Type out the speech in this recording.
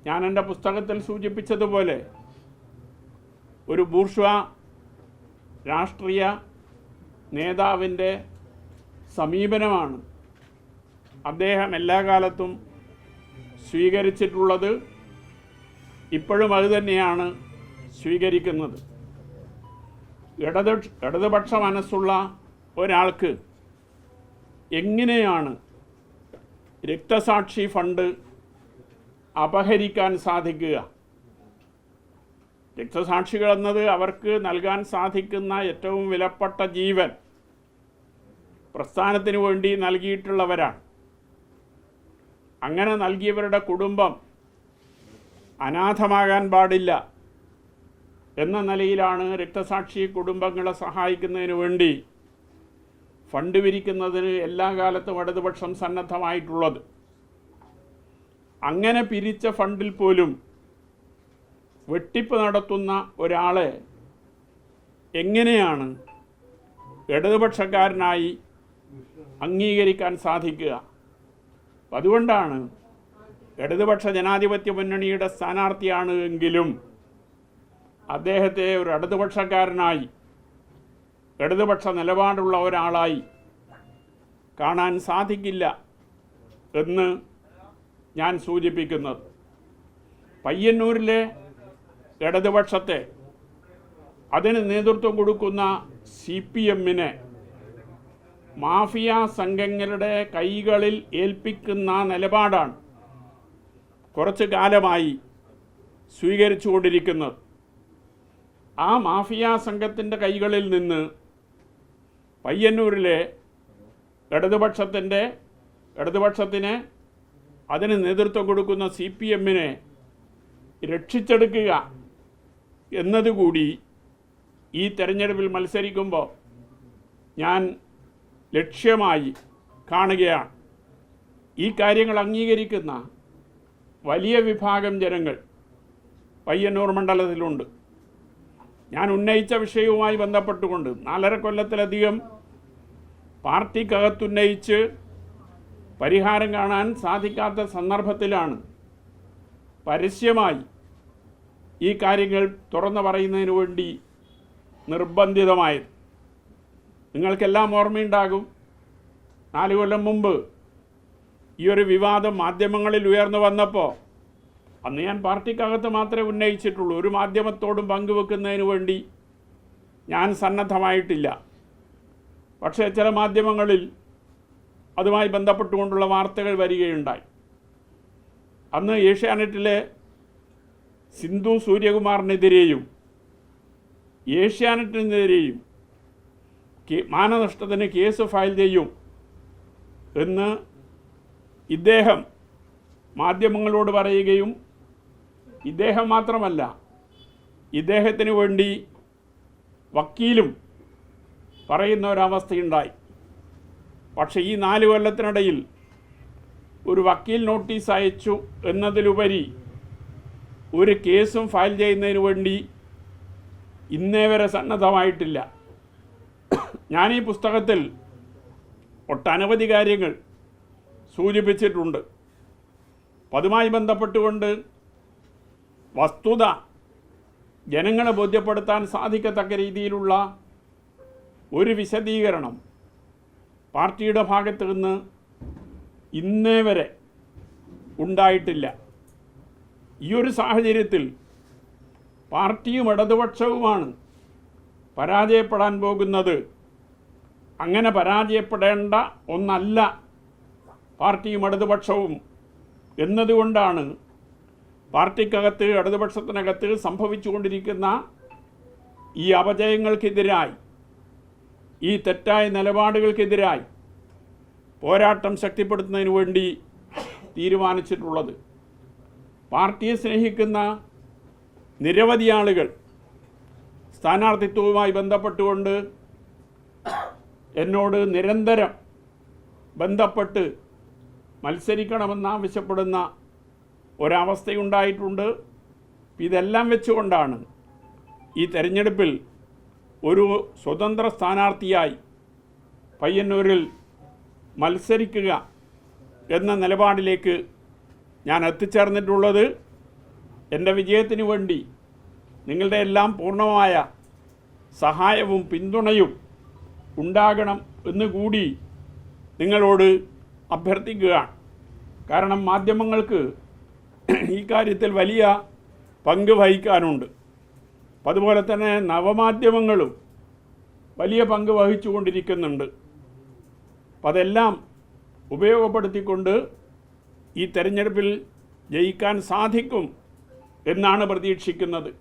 ഞാൻ എൻ്റെ പുസ്തകത്തിൽ സൂചിപ്പിച്ചതുപോലെ ഒരു ബൂർഷ്വാ രാഷ്ട്രീയ നേതാവിൻ്റെ സമീപനമാണ് അദ്ദേഹം എല്ലാ കാലത്തും സ്വീകരിച്ചിട്ടുള്ളത്. ഇപ്പോഴും അതുതന്നെയാണ് സ്വീകരിക്കുന്നത്. ഇടതുപക്ഷ മനസ്സുള്ള ഒരാൾക്ക് എങ്ങനെയാണ് രക്തസാക്ഷി ഫണ്ട് അപഹരിക്കാൻ സാധിക്കുക? രക്തസാക്ഷികൾ എന്നത് അവർക്ക് നൽകാൻ സാധിക്കുന്ന ഏറ്റവും വിലപ്പെട്ട ജീവൻ പ്രസ്ഥാനത്തിന് വേണ്ടി നൽകിയിട്ടുള്ളവരാണ്. അങ്ങനെ നൽകിയവരുടെ കുടുംബം അനാഥമാകാൻ പാടില്ല എന്ന നിലയിലാണ് രക്തസാക്ഷി കുടുംബങ്ങളെ സഹായിക്കുന്നതിന് വേണ്ടി ഫണ്ട് പിരിക്കുന്നതിന് എല്ലാ കാലത്തും ഇടതുപക്ഷം സന്നദ്ധമായിട്ടുള്ളത്. അങ്ങനെ പിരിച്ച ഫണ്ടിൽ പോലും വെട്ടിപ്പ് നടത്തുന്ന ഒരാളെ എങ്ങനെയാണ് ഇടതുപക്ഷക്കാരനായി അംഗീകരിക്കാൻ സാധിക്കുക? അതുകൊണ്ടാണ് ഇടതുപക്ഷ ജനാധിപത്യ മുന്നണിയുടെ സ്ഥാനാർത്ഥിയാണ് എങ്കിലും അദ്ദേഹത്തെ ഒരു ഇടതുപക്ഷക്കാരനായി, ഇടതുപക്ഷ നിലപാടുള്ള ഒരാളായി കാണാൻ സാധിക്കില്ല എന്ന് ഞാൻ സൂചിപ്പിക്കുന്നത്. പയ്യന്നൂരിലെ ഇടതുപക്ഷത്തെ, അതിന് നേതൃത്വം കൊടുക്കുന്ന CPM-നെ മാഫിയ സംഘങ്ങളുടെ കൈകളിൽ ഏൽപ്പിക്കുന്ന നിലപാടാണ് കുറച്ചു കാലമായി സ്വീകരിച്ചുകൊണ്ടിരിക്കുന്നത്. ആ മാഫിയ സംഘത്തിൻ്റെ കൈകളിൽ നിന്ന് പയ്യന്നൂരിലെ ഇടതുപക്ഷത്തിന് അതിന് നേതൃത്വം കൊടുക്കുന്ന CPM-നെ രക്ഷിച്ചെടുക്കുക എന്നതുകൂടി ഈ തെരഞ്ഞെടുപ്പിൽ മത്സരിക്കുമ്പോൾ ഞാൻ ലക്ഷ്യമായി കാണുകയാണ്. ഈ കാര്യങ്ങൾ അംഗീകരിക്കുന്ന വലിയ വിഭാഗം ജനങ്ങൾ പയ്യന്നൂർ മണ്ഡലത്തിലുണ്ട്. ഞാൻ ഉന്നയിച്ച വിഷയവുമായി ബന്ധപ്പെട്ടുകൊണ്ട് 4.5 കൊല്ലത്തിലധികം പാർട്ടിക്കകത്തുന്നയിച്ച് പരിഹാരം കാണാൻ സാധിക്കാത്ത സന്ദർഭത്തിലാണ് പരസ്യമായി ഈ കാര്യങ്ങൾ തുറന്നു പറയുന്നതിന് വേണ്ടി നിർബന്ധിതമായത്. നിങ്ങൾക്കെല്ലാം ഓർമ്മയുണ്ടാകും, 4 കൊല്ലം മുമ്പ് ഈ ഒരു വിവാദം മാധ്യമങ്ങളിൽ ഉയർന്നു വന്നപ്പോൾ അന്ന് ഞാൻ പാർട്ടിക്കകത്ത് മാത്രമേ ഉന്നയിച്ചിട്ടുള്ളൂ. ഒരു മാധ്യമത്തോടും പങ്കുവെക്കുന്നതിന് വേണ്ടി ഞാൻ സന്നദ്ധമായിട്ടില്ല. പക്ഷേ ചില മാധ്യമങ്ങളിൽ അതുമായി ബന്ധപ്പെട്ടുകൊണ്ടുള്ള വാർത്തകൾ വരികയുണ്ടായി. അന്ന് ഏഷ്യാനെറ്റിലെ സിന്ധു സൂര്യകുമാറിനെതിരെയും ഏഷ്യാനെറ്റിനെതിരെയും മാനനഷ്ടത്തിന് കേസ് ഫയൽ ചെയ്യും എന്ന് ഇദ്ദേഹം മാധ്യമങ്ങളോട് പറയുകയും, ഇദ്ദേഹം മാത്രമല്ല ഇദ്ദേഹത്തിന് വേണ്ടി വക്കീലും പറയുന്ന ഒരവസ്ഥയുണ്ടായി. പക്ഷേ ഈ 4 കൊല്ലത്തിനിടയിൽ ഒരു വക്കീൽ നോട്ടീസ് അയച്ചു എന്നതിലുപരി ഒരു കേസും ഫയൽ ചെയ്യുന്നതിന് വേണ്ടി ഇന്നേ വരെ സന്നദ്ധമായിട്ടില്ല. ഞാൻ ഈ പുസ്തകത്തിൽ ഒട്ടനവധി കാര്യങ്ങൾ സൂചിപ്പിച്ചിട്ടുണ്ട്. അതുമായി ബന്ധപ്പെട്ടുകൊണ്ട് വസ്തുത ജനങ്ങളെ ബോധ്യപ്പെടുത്താൻ സാധിക്കത്തക്ക രീതിയിലുള്ള ഒരു വിശദീകരണം പാർട്ടിയുടെ ഭാഗത്തു നിന്ന് ഇന്നേ വരെ ഉണ്ടായിട്ടില്ല. ഈ ഒരു സാഹചര്യത്തിൽ പാർട്ടിയും ഇടതുപക്ഷവുമാണ് പരാജയപ്പെടാൻ പോകുന്നത്. അങ്ങനെ പരാജയപ്പെടേണ്ട ഒന്നല്ല പാർട്ടിയും ഇടതുപക്ഷവും എന്നതുകൊണ്ടാണ് പാർട്ടിക്കകത്ത്, ഇടതുപക്ഷത്തിനകത്ത് സംഭവിച്ചുകൊണ്ടിരിക്കുന്ന ഈ അപജയങ്ങൾക്കെതിരായി, ഈ തെറ്റായ നിലപാടുകൾക്കെതിരായി പോരാട്ടം ശക്തിപ്പെടുത്തുന്നതിന് വേണ്ടി തീരുമാനിച്ചിട്ടുള്ളത്. പാർട്ടിയെ സ്നേഹിക്കുന്ന നിരവധി ആളുകൾ സ്ഥാനാർത്ഥിത്വവുമായി ബന്ധപ്പെട്ടുകൊണ്ട് എന്നോട് നിരന്തരം ബന്ധപ്പെട്ട് മത്സരിക്കണമെന്നാവശ്യപ്പെടുന്ന ഒരവസ്ഥയുണ്ടായിട്ടുണ്ട്. ഇതെല്ലാം വെച്ചുകൊണ്ടാണ് ഈ തെരഞ്ഞെടുപ്പിൽ ഒരു സ്വതന്ത്ര സ്ഥാനാർത്ഥിയായി പയ്യന്നൂരിൽ മത്സരിക്കുക എന്ന നിലപാടിലേക്ക് ഞാൻ എത്തിച്ചേർന്നിട്ടുള്ളത്. എൻ്റെ വിജയത്തിന് വേണ്ടി നിങ്ങളുടെ എല്ലാം പൂർണ്ണമായ സഹായവും പിന്തുണയും ഉണ്ടാകണം എന്നുകൂടി നിങ്ങളോട് അഭ്യർത്ഥിക്കുകയാണ്. കാരണം മാധ്യമങ്ങൾക്ക് ഈ കാര്യത്തിൽ വലിയ പങ്ക് വഹിക്കാനുണ്ട്. അതുപോലെ തന്നെ നവമാധ്യമങ്ങളും വലിയ പങ്ക് വഹിച്ചുകൊണ്ടിരിക്കുന്നുണ്ട്. അപ്പം അതെല്ലാം ഉപയോഗപ്പെടുത്തിക്കൊണ്ട് ഈ തെരഞ്ഞെടുപ്പിൽ ജയിക്കാൻ സാധിക്കും എന്നാണ് പ്രതീക്ഷിക്കുന്നത്.